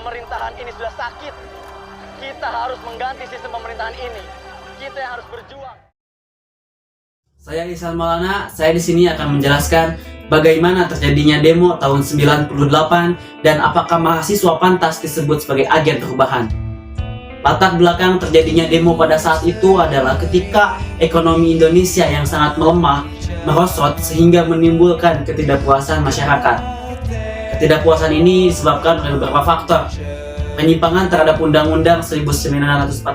Pemerintahan ini sudah sakit. Kita harus mengganti sistem pemerintahan ini. Kita yang harus berjuang. Saya Ihsan Maulana, saya di sini akan menjelaskan bagaimana terjadinya demo tahun 98 dan apakah mahasiswa pantas disebut sebagai agen perubahan. Latar belakang terjadinya demo pada saat itu adalah ketika ekonomi Indonesia yang sangat melemah, merosot sehingga menimbulkan ketidakpuasan masyarakat. Ketidakpuasan ini disebabkan oleh beberapa faktor. Penyimpangan terhadap Undang-Undang 1945,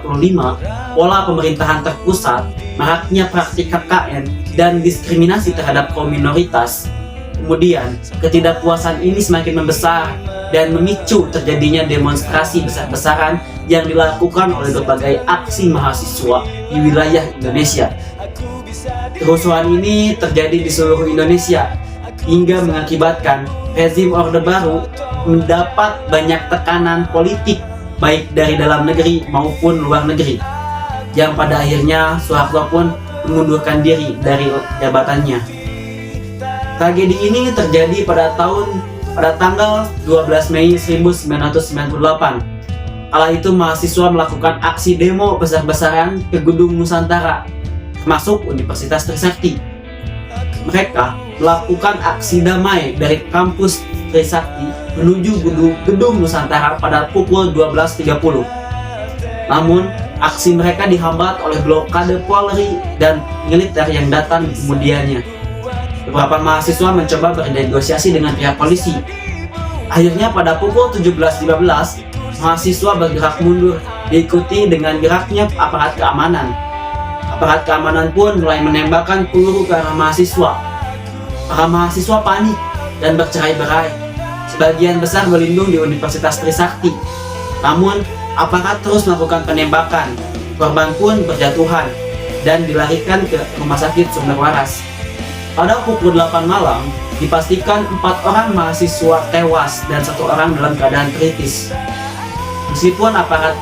pola pemerintahan terpusat, maraknya praktik KKN, dan diskriminasi terhadap kaum minoritas. Kemudian, ketidakpuasan ini semakin membesar dan memicu terjadinya demonstrasi besar-besaran yang dilakukan oleh berbagai aksi mahasiswa di wilayah Indonesia. Kerusuhan ini terjadi di seluruh Indonesia hingga mengakibatkan rezim Orde Baru mendapat banyak tekanan politik baik dari dalam negeri maupun luar negeri, yang pada akhirnya Soeharto pun mengundurkan diri dari jabatannya. Tragedi ini terjadi pada tanggal 12 Mei 1998. Kala itu mahasiswa melakukan aksi demo besar-besaran ke Gedung Nusantara, termasuk Universitas Trisakti. Mereka melakukan aksi damai dari kampus Trisakti menuju Gedung Nusantara pada pukul 12.30. Namun, aksi mereka dihambat oleh blokade Polri dan militer yang datang kemudiannya. Beberapa mahasiswa mencoba bernegosiasi dengan pihak polisi. Akhirnya pada pukul 17.15, mahasiswa bergerak mundur, diikuti dengan geraknya aparat keamanan. Aparat keamanan pun mulai menembakkan peluru ke arah mahasiswa. Para mahasiswa panik dan bercerai-berai. Sebagian besar berlindung di Universitas Trisakti. Namun, aparat terus melakukan penembakan. Korban pun berjatuhan dan dilarikan ke Rumah Sakit Sumber Waras. Pada pukul 8 malam, dipastikan 4 orang mahasiswa tewas dan 1 orang dalam keadaan kritis. Meskipun aparat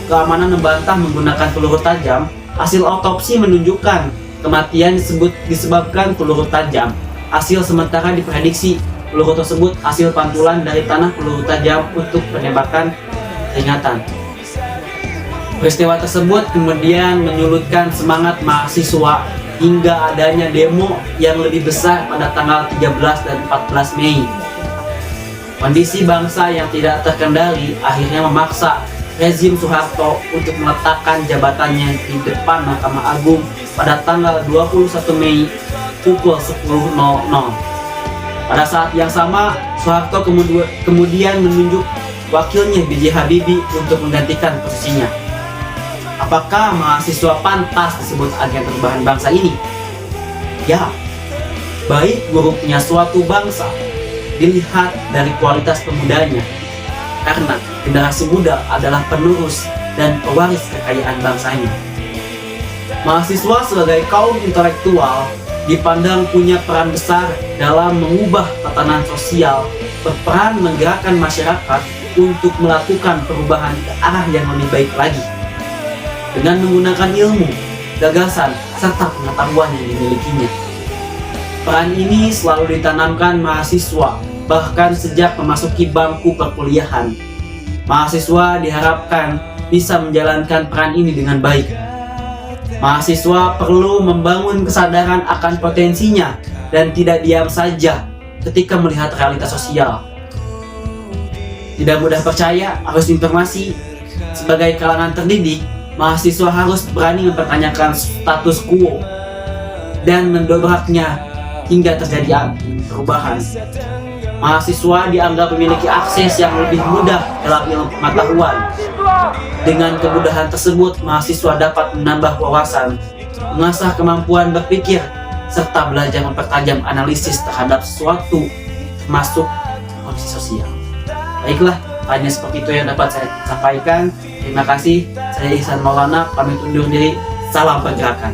keamanan membantah menggunakan peluru tajam, hasil otopsi menunjukkan kematian disebabkan peluru tajam. Hasil sementara diprediksi peluru tersebut hasil pantulan dari tanah peluru tajam untuk penembakan peringatan. Peristiwa tersebut kemudian menyulutkan semangat mahasiswa hingga adanya demo yang lebih besar pada tanggal 13 dan 14 Mei. Kondisi bangsa yang tidak terkendali akhirnya memaksa rezim Soeharto untuk meletakkan jabatannya di depan Mahkamah Agung pada tanggal 21 Mei pukul 10.00. Pada saat yang sama, Soeharto kemudian menunjuk wakilnya B.J. Habibie untuk menggantikan posisinya. Apakah mahasiswa pantas disebut agen perubahan bangsa ini? Ya, baik buruknya suatu bangsa dilihat dari kualitas pemudanya, karena generasi muda adalah penerus dan pewaris kekayaan bangsanya. Mahasiswa sebagai kaum intelektual dipandang punya peran besar dalam mengubah tatanan sosial, berperan menggerakkan masyarakat untuk melakukan perubahan ke arah yang lebih baik lagi. Dengan menggunakan ilmu, gagasan, serta pengetahuan yang dimilikinya. Peran ini selalu ditanamkan mahasiswa, bahkan sejak memasuki bangku perkuliahan. Mahasiswa diharapkan bisa menjalankan peran ini dengan baik. Mahasiswa perlu membangun kesadaran akan potensinya dan tidak diam saja ketika melihat realitas sosial. Tidak mudah percaya arus informasi. Sebagai kalangan terdidik, mahasiswa harus berani mempertanyakan status quo dan mendobraknya hingga terjadi perubahan. Mahasiswa dianggap memiliki akses yang lebih mudah dalam ilmu pengetahuan. Dengan kemudahan tersebut, mahasiswa dapat menambah wawasan, mengasah kemampuan berpikir, serta belajar mempertajam analisis terhadap sesuatu, termasuk kondisi sosial. Baiklah, hanya seperti itu yang dapat saya sampaikan. Terima kasih. Saya Ihsan Maulana, pamit undur diri. Salam pergerakan.